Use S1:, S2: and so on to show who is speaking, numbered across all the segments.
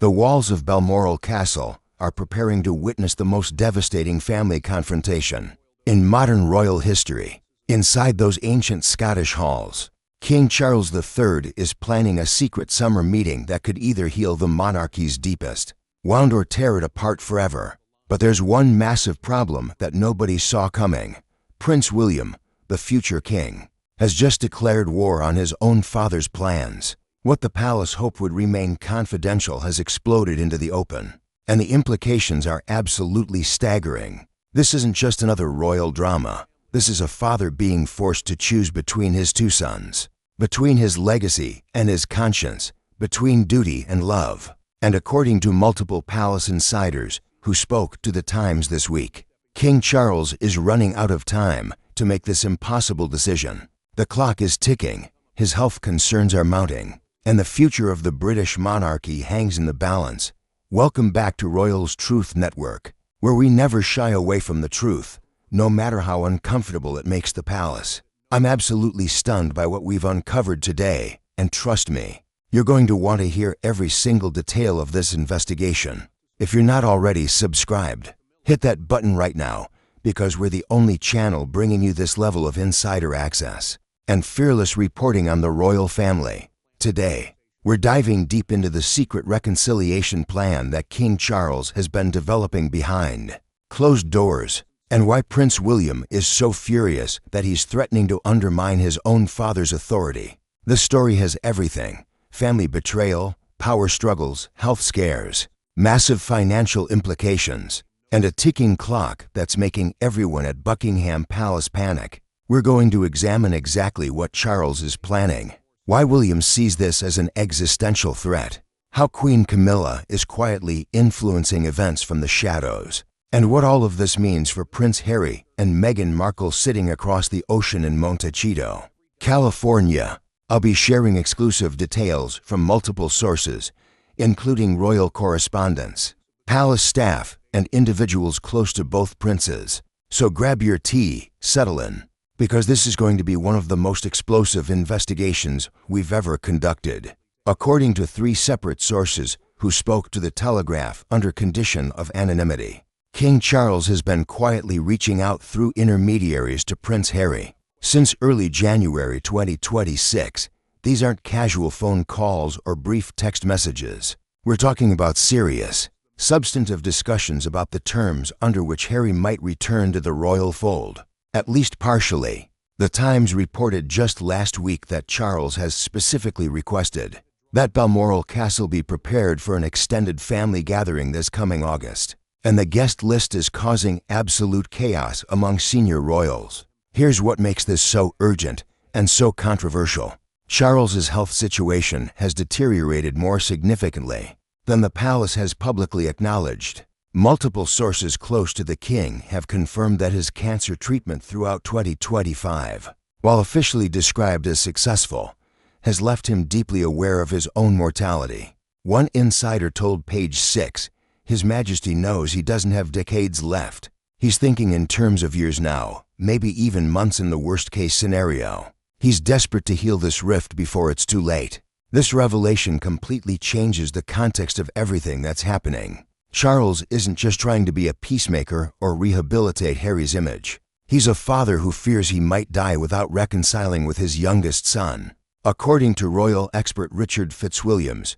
S1: The walls of Balmoral Castle are preparing to witness the most devastating family confrontation in modern royal history. Inside those ancient Scottish halls, King Charles III is planning a secret summer meeting that could either heal the monarchy's deepest wound or tear it apart forever. But there's one massive problem that nobody saw coming. Prince William, the future king, has just declared war on his own father's plans. What the palace hoped would remain confidential has exploded into the open, and the implications are absolutely staggering. This isn't just another royal drama. This is a father being forced to choose between his two sons, between his legacy and his conscience, between duty and love. And according to multiple palace insiders who spoke to the Times this week, King Charles is running out of time to make this impossible decision. The clock is ticking, his health concerns are mounting, and the future of the British monarchy hangs in the balance. Welcome back to Royals Truth Network, where we never shy away from the truth, no matter how uncomfortable it makes the palace. I'm absolutely stunned by what we've uncovered today, and trust me, you're going to want to hear every single detail of this investigation. If you're not already subscribed, hit that button right now, because we're the only channel bringing you this level of insider access and fearless reporting on the royal family. Today, we're diving deep into the secret reconciliation plan that King Charles has been developing behind closed doors, and why Prince William is so furious that he's threatening to undermine his own father's authority. This story has everything: family betrayal, power struggles, health scares, massive financial implications, and a ticking clock that's making everyone at Buckingham Palace panic. We're going to examine exactly what Charles is planning, why William sees this as an existential threat, how Queen Camilla is quietly influencing events from the shadows, and what all of this means for Prince Harry and Meghan Markle sitting across the ocean in Montecito, California. I'll be sharing exclusive details from multiple sources, including royal correspondents, palace staff, and individuals close to both princes. So grab your tea, settle in, because this is going to be one of the most explosive investigations we've ever conducted. According to 3 separate sources who spoke to the Telegraph under condition of anonymity, King Charles has been quietly reaching out through intermediaries to Prince Harry since early January 2026. These aren't casual phone calls or brief text messages. We're talking about serious, substantive discussions about the terms under which Harry might return to the royal fold, at least partially. The Times reported just last week that Charles has specifically requested that Balmoral Castle be prepared for an extended family gathering this coming August, and the guest list is causing absolute chaos among senior royals. Here's what makes this so urgent and so controversial. Charles's health situation has deteriorated more significantly than the palace has publicly acknowledged. Multiple sources close to the king have confirmed that his cancer treatment throughout 2025, while officially described as successful, has left him deeply aware of his own mortality. One insider told Page 6, His Majesty knows he doesn't have decades left. He's thinking in terms of years now, maybe even months in the worst-case scenario. He's desperate to heal this rift before it's too late. This revelation completely changes the context of everything that's happening. Charles isn't just trying to be a peacemaker or rehabilitate Harry's image. He's a father who fears he might die without reconciling with his youngest son. According to royal expert Richard Fitzwilliams,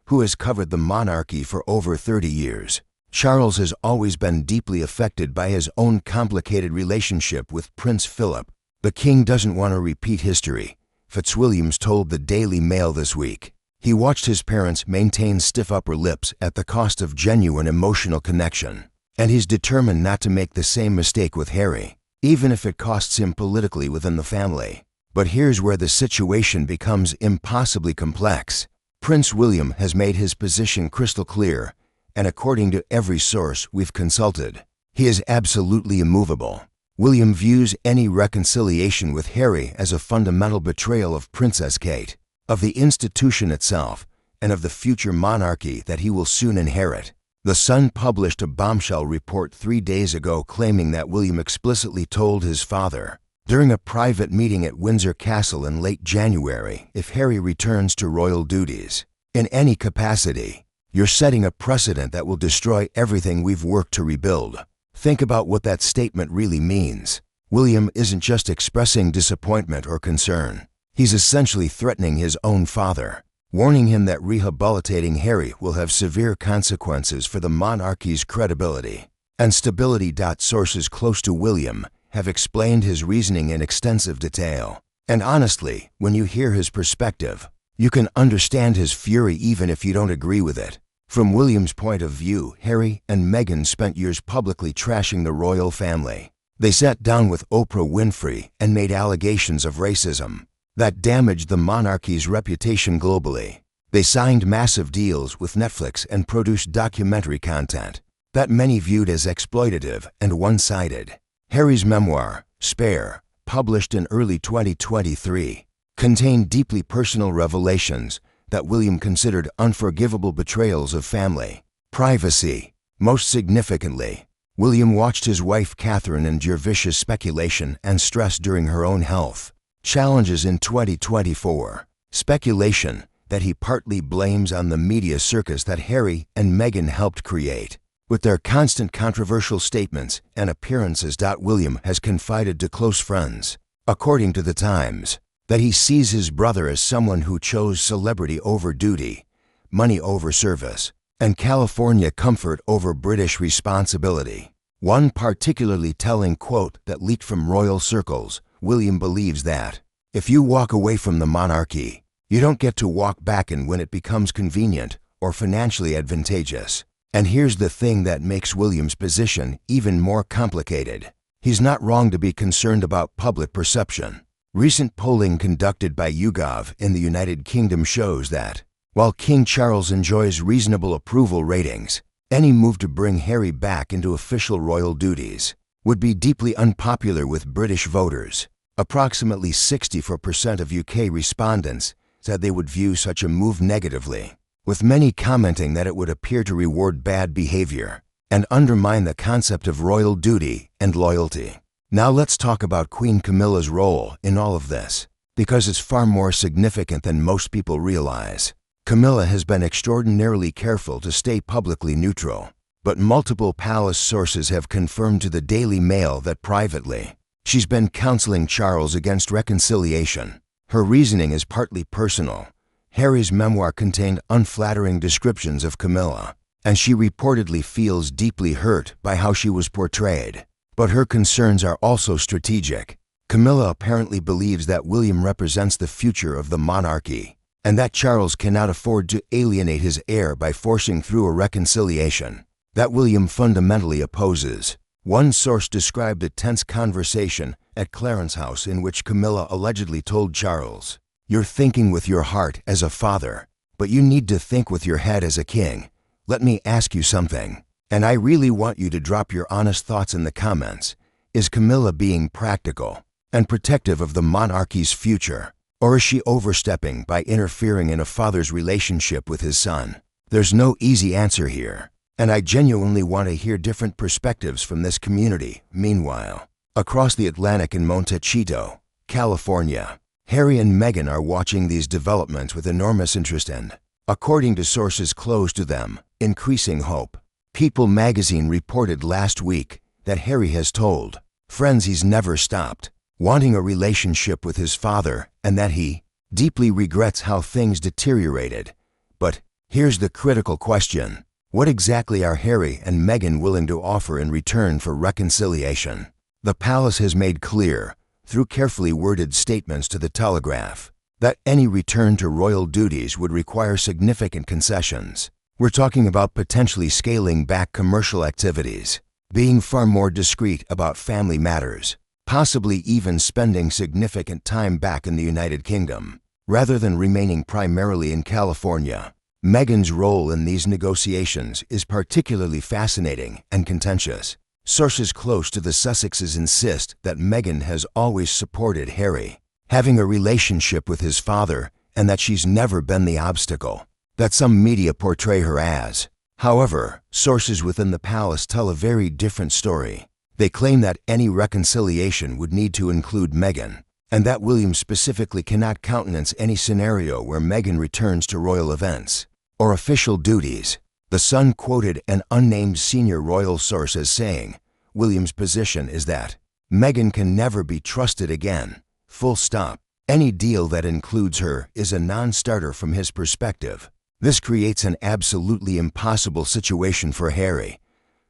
S1: who has covered the monarchy for over 30 years, Charles has always been deeply affected by his own complicated relationship with Prince Philip. The king doesn't want to repeat history, Fitzwilliams told the Daily Mail this week. He watched his parents maintain stiff upper lips at the cost of genuine emotional connection, and he's determined not to make the same mistake with Harry, even if it costs him politically within the family. But here's where the situation becomes impossibly complex. Prince William has made his position crystal clear, and according to every source we've consulted, he is absolutely immovable. William views any reconciliation with Harry as a fundamental betrayal of Princess Kate, of the institution itself, and of the future monarchy that he will soon inherit. The Sun published a bombshell report 3 days ago claiming that William explicitly told his father, during a private meeting at Windsor Castle in late January, if Harry returns to royal duties, in any capacity, You're setting a precedent that will destroy everything we've worked to rebuild. Think about what that statement really means. William isn't just expressing disappointment or concern. He's essentially threatening his own father, warning him that rehabilitating Harry will have severe consequences for the monarchy's credibility and stability. Sources close to William have explained his reasoning in extensive detail. And honestly, when you hear his perspective, you can understand his fury even if you don't agree with it. From William's point of view, Harry and Meghan spent years publicly trashing the royal family. They sat down with Oprah Winfrey and made allegations of racism that damaged the monarchy's reputation globally. They signed massive deals with Netflix and produced documentary content that many viewed as exploitative and one-sided. Harry's memoir, Spare, published in early 2023, contained deeply personal revelations that William considered unforgivable betrayals of family privacy. Most significantly, William watched his wife Catherine endure vicious speculation and stress during her own health challenges in 2024. Speculation that he partly blames on the media circus that Harry and Meghan helped create. With their constant controversial statements and appearances, William has confided to close friends, according to The Times, that he sees his brother as someone who chose celebrity over duty, money over service, and California comfort over British responsibility. One particularly telling quote that leaked from royal circles: William believes that if you walk away from the monarchy, you don't get to walk back in when it becomes convenient or financially advantageous. And here's the thing that makes William's position even more complicated. He's not wrong to be concerned about public perception. Recent polling conducted by YouGov in the United Kingdom shows that, while King Charles enjoys reasonable approval ratings, any move to bring Harry back into official royal duties would be deeply unpopular with British voters. Approximately 64% of UK respondents said they would view such a move negatively, with many commenting that it would appear to reward bad behavior and undermine the concept of royal duty and loyalty. Now let's talk about Queen Camilla's role in all of this, because it's far more significant than most people realize. Camilla has been extraordinarily careful to stay publicly neutral, but multiple palace sources have confirmed to the Daily Mail that privately, she's been counseling Charles against reconciliation. Her reasoning is partly personal. Harry's memoir contained unflattering descriptions of Camilla, and she reportedly feels deeply hurt by how she was portrayed. But her concerns are also strategic. Camilla apparently believes that William represents the future of the monarchy, and that Charles cannot afford to alienate his heir by forcing through a reconciliation that William fundamentally opposes. One source described a tense conversation at Clarence House in which Camilla allegedly told Charles, "You're thinking with your heart as a father, but you need to think with your head as a king. Let me ask you something, and I really want you to drop your honest thoughts in the comments. Is Camilla being practical and protective of the monarchy's future, or is she overstepping by interfering in a father's relationship with his son?" There's no easy answer here, and I genuinely want to hear different perspectives from this community. Meanwhile, across the Atlantic in Montecito, California, Harry and Meghan are watching these developments with enormous interest and, according to sources close to them, increasing hope. People magazine reported last week that Harry has told friends he's never stopped wanting a relationship with his father and that he deeply regrets how things deteriorated. But here's the critical question: what exactly are Harry and Meghan willing to offer in return for reconciliation? The palace has made clear, through carefully worded statements to The Telegraph, that any return to royal duties would require significant concessions. We're talking about potentially scaling back commercial activities, being far more discreet about family matters, possibly even spending significant time back in the United Kingdom, rather than remaining primarily in California. Meghan's role in these negotiations is particularly fascinating and contentious. Sources close to the Sussexes insist that Meghan has always supported Harry having a relationship with his father and that she's never been the obstacle that some media portray her as. However, sources within the palace tell a very different story. They claim that any reconciliation would need to include Meghan, and that William specifically cannot countenance any scenario where Meghan returns to royal events. or official duties. The Sun quoted an unnamed senior royal source as saying, William's position is that Meghan can never be trusted again. Full stop. Any deal that includes her is a non-starter from his perspective. This creates an absolutely impossible situation for Harry.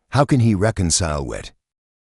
S1: How can he reconcile with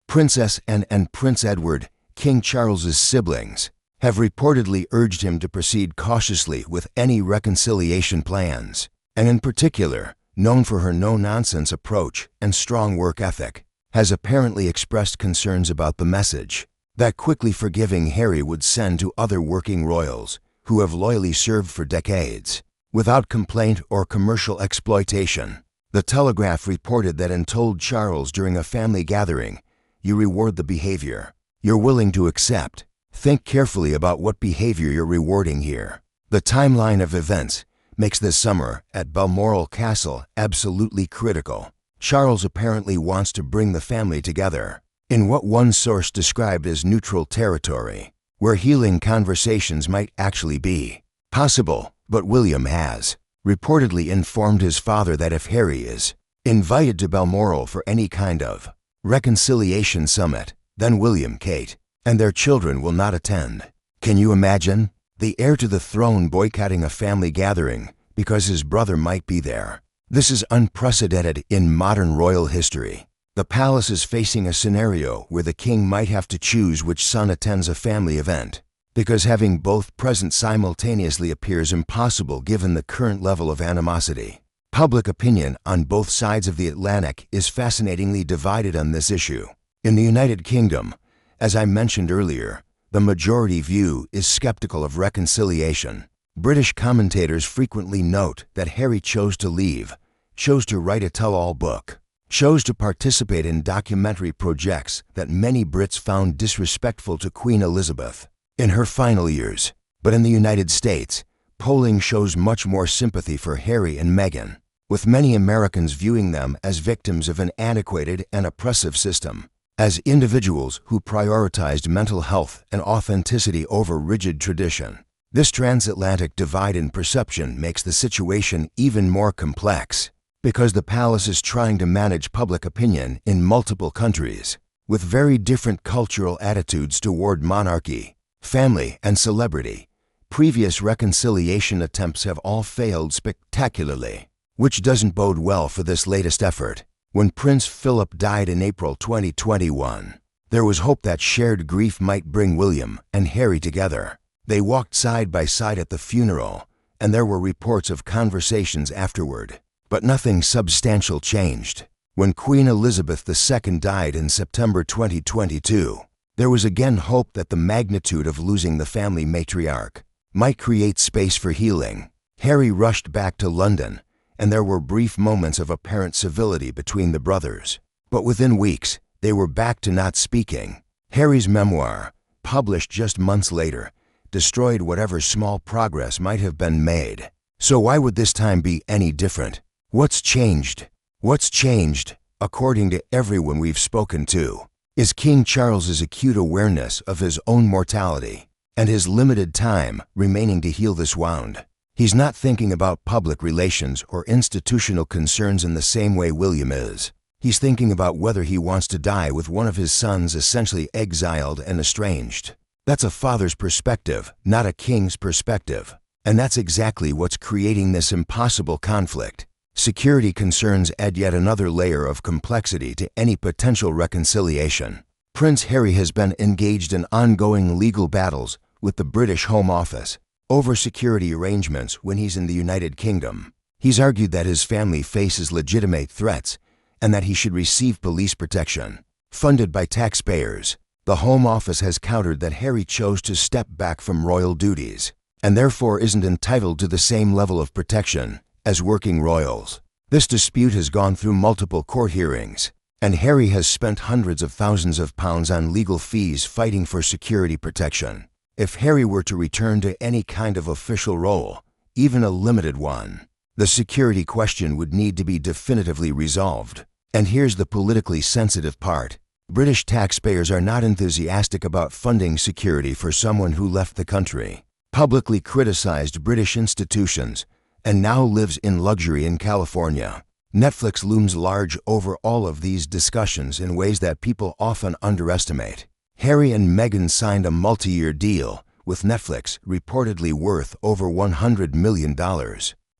S1: Princess Anne and Prince Edward, King Charles's siblings, have reportedly urged him to proceed cautiously with any reconciliation plans, and in particular, known for her no-nonsense approach and strong work ethic, has apparently expressed concerns about the message that quickly forgiving Harry would send to other working royals who have loyally served for decades, without complaint or commercial exploitation. The Telegraph reported that and told Charles during a family gathering, "You reward the behavior you're willing to accept. Think carefully about what behavior you're rewarding here." The timeline of events makes this summer at Balmoral Castle absolutely critical. Charles apparently wants to bring the family together in what one source described as neutral territory, where healing conversations might actually be possible. But William has reportedly informed his father that if Harry is invited to Balmoral for any kind of reconciliation summit, then William, Kate, and their children will not attend. Can you imagine the heir to the throne boycotting a family gathering because his brother might be there? This is unprecedented in modern royal history. The palace is facing a scenario where the king might have to choose which son attends a family event, because having both present simultaneously appears impossible given the current level of animosity. Public opinion on both sides of the Atlantic is fascinatingly divided on this issue. In the United Kingdom, as I mentioned earlier, the majority view is skeptical of reconciliation. British commentators frequently note that Harry chose to leave, chose to write a tell-all book, chose to participate in documentary projects that many Brits found disrespectful to Queen Elizabeth in her final years. But in the United States, polling shows much more sympathy for Harry and Meghan, with many Americans viewing them as victims of an antiquated and oppressive system, as individuals who prioritized mental health and authenticity over rigid tradition. This transatlantic divide in perception makes the situation even more complex, because the palace is trying to manage public opinion in multiple countries, with very different cultural attitudes toward monarchy, family, and celebrity. Previous reconciliation attempts have all failed spectacularly, which doesn't bode well for this latest effort. When Prince Philip died in April 2021, there was hope that shared grief might bring William and Harry together. They walked side by side at the funeral, and there were reports of conversations afterward. But nothing substantial changed. When Queen Elizabeth II died in September 2022, there was again hope that the magnitude of losing the family matriarch might create space for healing. Harry rushed back to London, and there were brief moments of apparent civility between the brothers. But within weeks, they were back to not speaking. Harry's memoir, published just months later, destroyed whatever small progress might have been made. So why would this time be any different? What's changed? What's changed, according to everyone we've spoken to, is King Charles's acute awareness of his own mortality and his limited time remaining to heal this wound. He's not thinking about public relations or institutional concerns in the same way William is. He's thinking about whether he wants to die with one of his sons essentially exiled and estranged. That's a father's perspective, not a king's perspective. And that's exactly what's creating this impossible conflict. Security concerns add yet another layer of complexity to any potential reconciliation. Prince Harry has been engaged in ongoing legal battles with the British Home Office over security arrangements when he's in the United Kingdom. He's argued that his family faces legitimate threats and that he should receive police protection, funded by taxpayers. The Home Office has countered that Harry chose to step back from royal duties and therefore isn't entitled to the same level of protection as working royals. This dispute has gone through multiple court hearings, and Harry has spent hundreds of thousands of pounds on legal fees fighting for security protection. If Harry were to return to any kind of official role, even a limited one, the security question would need to be definitively resolved. And here's the politically sensitive part. British taxpayers are not enthusiastic about funding security for someone who left the country, publicly criticized British institutions, and now lives in luxury in California. Netflix looms large over all of these discussions in ways that people often underestimate. Harry and Meghan signed a multi-year deal, with Netflix reportedly worth over $100 million.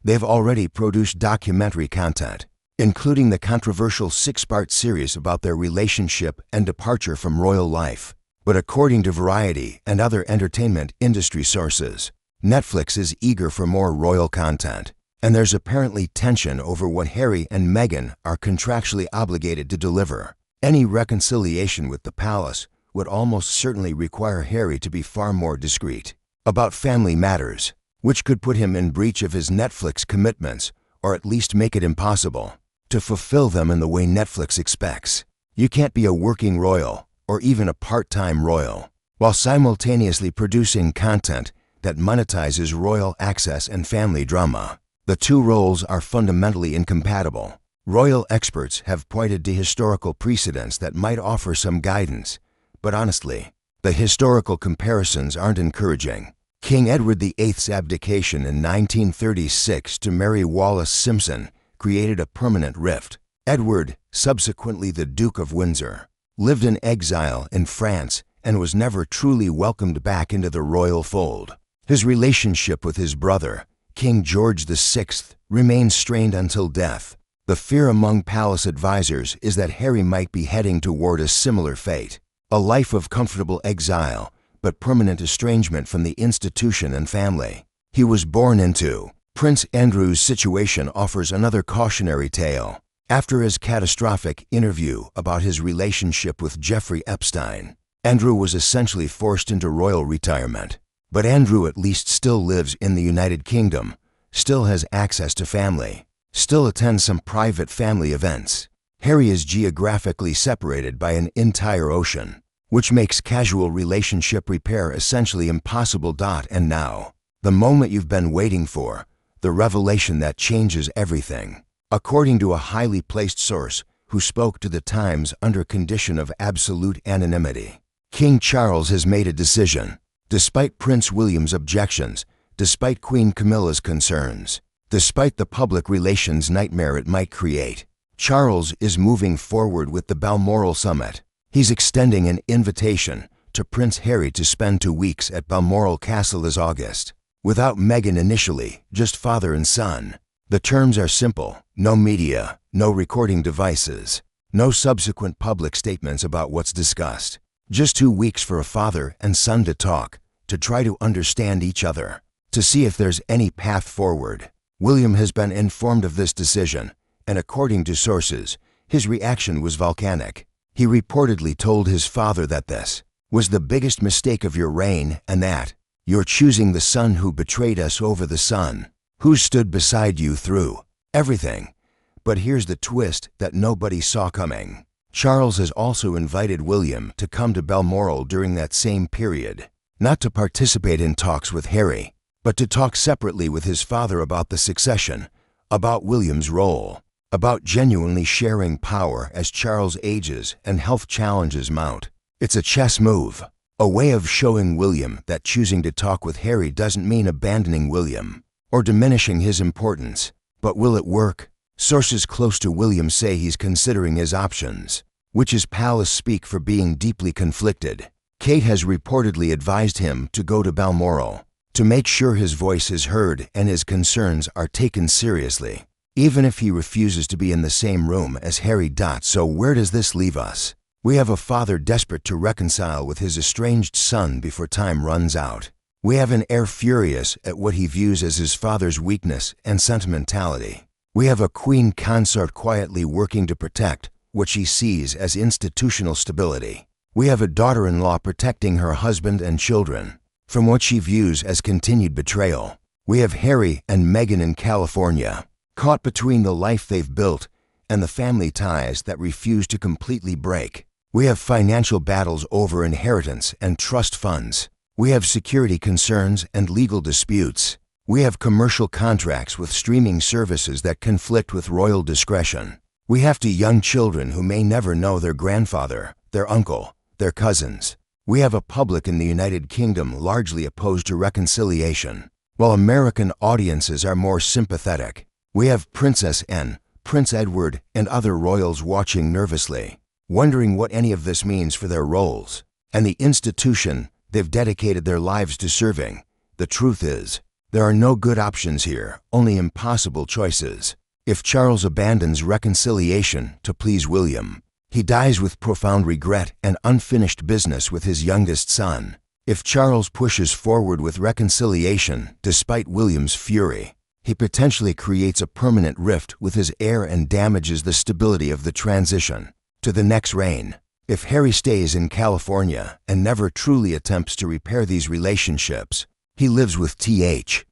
S1: They've already produced documentary content, including the controversial 6-part series about their relationship and departure from royal life. But according to Variety and other entertainment industry sources, Netflix is eager for more royal content, and there's apparently tension over what Harry and Meghan are contractually obligated to deliver. Any reconciliation with the palace would almost certainly require Harry to be far more discreet about family matters, which could put him in breach of his Netflix commitments, or at least make it impossible to fulfill them in the way Netflix expects. You can't be a working royal, or even a part-time royal, while simultaneously producing content that monetizes royal access and family drama. The two roles are fundamentally incompatible. Royal experts have pointed to historical precedents that might offer some guidance, but honestly, the historical comparisons aren't encouraging. King Edward VIII's abdication in 1936 to Mary Wallace Simpson created a permanent rift. Edward, subsequently the Duke of Windsor, lived in exile in France and was never truly welcomed back into the royal fold. His relationship with his brother, King George VI, remains strained until death. The fear among palace advisors is that Harry might be heading toward a similar fate, a life of comfortable exile, but permanent estrangement from the institution and family he was born into. Prince Andrew's situation offers another cautionary tale. After his catastrophic interview about his relationship with Jeffrey Epstein, Andrew was essentially forced into royal retirement. But Andrew at least still lives in the United Kingdom, still has access to family, still attends some private family events. Harry is geographically separated by an entire ocean, which makes casual relationship repair essentially impossible. And now, the moment you've been waiting for, the revelation that changes everything. According to a highly placed source who spoke to the Times under condition of absolute anonymity, King Charles has made a decision. Despite Prince William's objections, despite Queen Camilla's concerns, despite the public relations nightmare it might create, Charles is moving forward with the Balmoral Summit. He's extending an invitation to Prince Harry to spend 2 weeks at Balmoral Castle this August. Without Meghan initially, just father and son. The terms are simple: no media, no recording devices, no subsequent public statements about what's discussed. Just 2 weeks for a father and son to talk, to try to understand each other, to see if there's any path forward. William has been informed of this decision, and according to sources, his reaction was volcanic. He reportedly told his father that this was the biggest mistake of your reign, and that you're choosing the son who betrayed us over the son who stood beside you through everything. But here's the twist that nobody saw coming. Charles has also invited William to come to Balmoral during that same period, not to participate in talks with Harry, but to talk separately with his father about the succession, about William's role, about genuinely sharing power as Charles ages and health challenges mount. It's a chess move, a way of showing William that choosing to talk with Harry doesn't mean abandoning William or diminishing his importance. But will it work? Sources close to William say he's considering his options, which is palace speak for being deeply conflicted. Kate has reportedly advised him to go to Balmoral, to make sure his voice is heard and his concerns are taken seriously, even if he refuses to be in the same room as Harry. So where does this leave us? We have a father desperate to reconcile with his estranged son before time runs out. We have an heir furious at what he views as his father's weakness and sentimentality. We have a queen consort quietly working to protect what she sees as institutional stability. We have a daughter-in-law protecting her husband and children from what she views as continued betrayal. We have Harry and Meghan in California, caught between the life they've built and the family ties that refuse to completely break. We have financial battles over inheritance and trust funds. We have security concerns and legal disputes. We have commercial contracts with streaming services that conflict with royal discretion. We have young children who may never know their grandfather, their uncle, their cousins. We have a public in the United Kingdom largely opposed to reconciliation. while American audiences are more sympathetic. We have Princess Anne, Prince Edward, and other royals watching nervously, wondering what any of this means for their roles and the institution they've dedicated their lives to serving. The truth is, there are no good options here, only impossible choices. If Charles abandons reconciliation to please William, he dies with profound regret and unfinished business with his youngest son. If Charles pushes forward with reconciliation despite William's fury, he potentially creates a permanent rift with his heir and damages the stability of the transition to the next reign. If Harry stays in California and never truly attempts to repair these relationships, he lives with Th.